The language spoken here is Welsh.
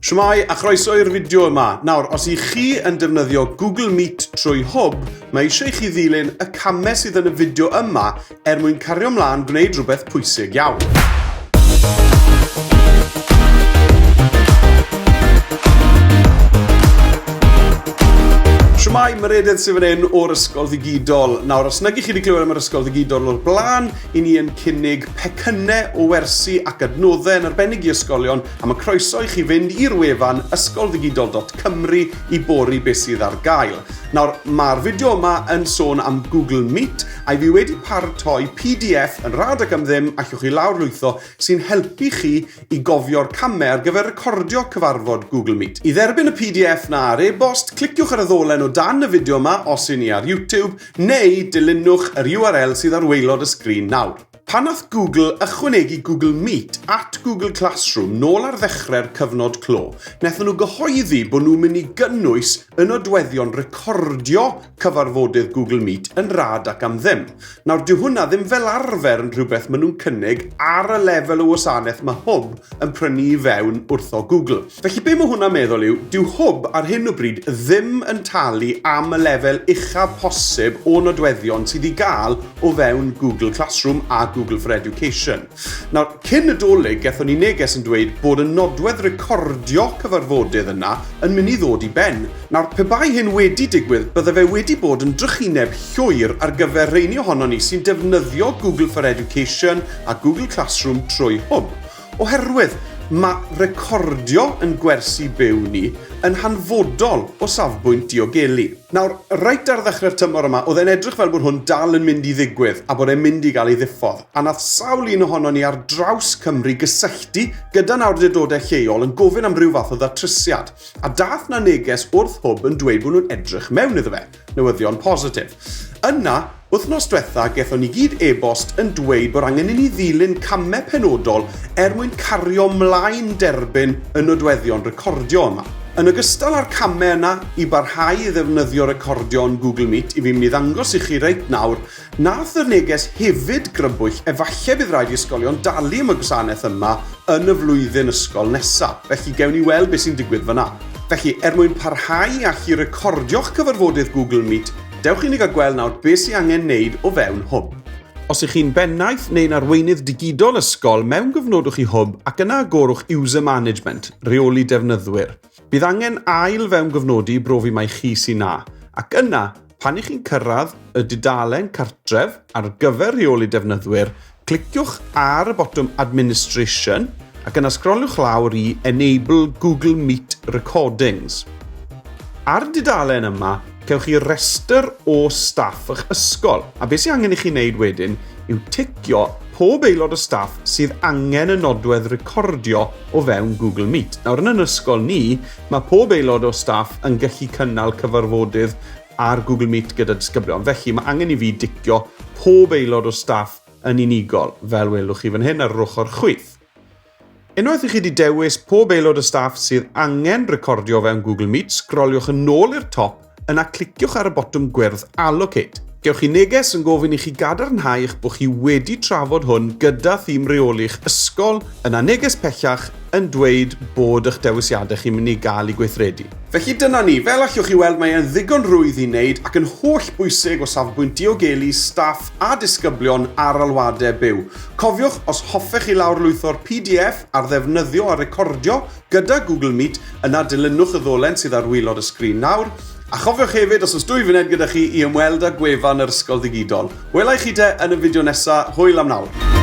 Shwmai a chroeso i'r fideo yma. Nawr, os i chi yn defnyddio Google Meet trwy hwb, mae eisiau chi ddilyn y camau sydd yn y fideo yma mwyn cario ymlaen gwneud rhywbeth pwysig iawn. Shwmai, myredydd sydd fan hyn o'r ysgol ddigidol. Nawr, os nag i chi wedi clywed am yr ysgol ddigidol o'r blaen, i ni yn cynnig pecynnau o wersi ac adnoddau yn arbennig i ysgolion, a mae croeso i chi fynd i'r wefan ysgoldigidol.cymru i bori beth sydd ar gael. Nawr, mae'r fideo yma yn sôn am Google Meet, a fi wedi paratoi PDF yn rhad ac am ddim allwch chi lawrlwytho sy'n helpu chi i gofio'r camau ar gyfer recordio cyfarfod Google Meet. I dderbyn y PDF na ar e-bost, cliciwch ar y ddolen o dan y fideo yma os y'n ni ar YouTube, neu dilynwch yr URL sydd ar waelod y sgrin nawr. Pan nath Google ychwanegu Google Meet at Google Classroom nôl ar ddechrau'r cyfnod clo, wnaethon nhw gyhoeddi bod nhw'n mynd i gynnwys y nodweddion recordio cyfarfodydd Google Meet yn rhad ac am ddim. Nawr, dyw hwnna ddim fel arfer yn rhywbeth maen nhw'n cynnig ar y lefel o wasanaeth mae hwb yn prynu i fewn wrtho Google. Felly be mae hwnna'n meddwl yw, dyw hwb ar hyn o bryd ddim yn talu am y lefel uchaf posib o nodweddion sydd i gael o fewn Google Classroom a Google for Education. Nawr, cyn y dolyg, gaethon ni neges yn dweud bod y nodwedd recordio cyfarfodydd yna yn mynd i ddod i ben. Nawr, pe bai hyn wedi digwydd, bydde fe wedi bod yn drychineb llwyr ar gyfer rheini ohono ni sy'n defnyddio Google for Education a Google Classroom trwy hwb. Oherwydd, mae recordio yn gwersi byw ni yn hanfodol o safbwynt diogelu. Nawr, reit ar ddechrau'r tymor yma, oedd e'n edrych fel bod hwn dal yn mynd i ddigwydd a bod e'n mynd i gael ei ddiffodd. A nath sawl un ohono ni ar draws Cymru gysylltu gyda'n awdurdodau lleol yn gofyn am ryw fath o ddatrysiad. A dath na neges wrth hwb yn dweud bod nhw'n edrych mewn iddo fe. Newyddion positif. Yna, wythnos diwetha, gaethon ni gyd e-bost yn dweud bod angen i ni ddilyn camau penodol mwyn cario mlaen derbyn y nodweddion recordio yma. Yn ogystal â'r camau yna i barhau i ddefnyddio recordio yn Google Meet, i fi'n mynd i ddangos i chi reit nawr, nath y neges hefyd grybwyll efallai bydd rhaid i ysgolion dalu am y gwasanaeth yma yn y flwyddyn ysgol nesaf. Felly gewn ni weld beth sy'n digwydd fyna. Felly, mwyn parhau ac i recordio'ch cyfarfodydd Google Meet, dewch i ni gael gweld nawr beth sy'n angen wneud o fewn hwb. Os ych chi'n bennaeth neu'n arweinydd digidol ysgol, mewn gyfnodwch i hwb ac yna agorwch User Management, reoli defnyddwyr. Bydd angen ail fewn gyfnodi brofi mai chi sy'n na, ac yna, pan i chi'n cyrraedd y dudalen cartref ar gyfer reoli defnyddwyr, cliciwch ar y botwm Administration ac yna sgroliwch lawr i Enable Google Meet Recordings. Ar dudalen yma, cewch chi restr o staff eich ysgol. A beth sy'n angen i chi wneud wedyn yw ticio pob aelod o staff sydd angen y nodwedd recordio o fewn Google Meet. Nawr, yn ysgol ni, mae pob aelod o staff yn gallu cynnal cyfarfodydd ar Google Meet gyda disgyblion. Felly, mae angen i fi dicio pob aelod o staff yn unigol, fel welwch chi fan hyn ar yr ochr chwith. Unwaith i chi wedi dewis pob aelod o staff sydd angen recordio fewn Google Meet, sgroliwch yn ôl i'r top yna cliciwch ar y botwm gwyrdd Allocate. Gewch chi neges yn gofyn i chi gadarnhau eich bod chi wedi trafod hwn gyda thîm reoli'ch ysgol, yna neges pellach yn dweud bod eich dewisiadau chi'n mynd i gael i gweithredu. Felly dyna ni, fel allwch chi weld mae e'n ddigon rwydd i wneud ac yn holl bwysig o safbwynt diogelu staff a disgyblion ar alwadau byw. Cofiwch, os hoffech chi lawrlwytho'r PDF ar ddefnyddio a recordio gyda Google Meet, yna dilynwch y ddolen sydd ar waelod y sgrin nawr. A chofiwch hefyd, os oes 2 funed gyda chi i ymweld â gwefan yr ysgol ddigidol. Welai chi te yn y fideo nesaf. Hwyl am nawr.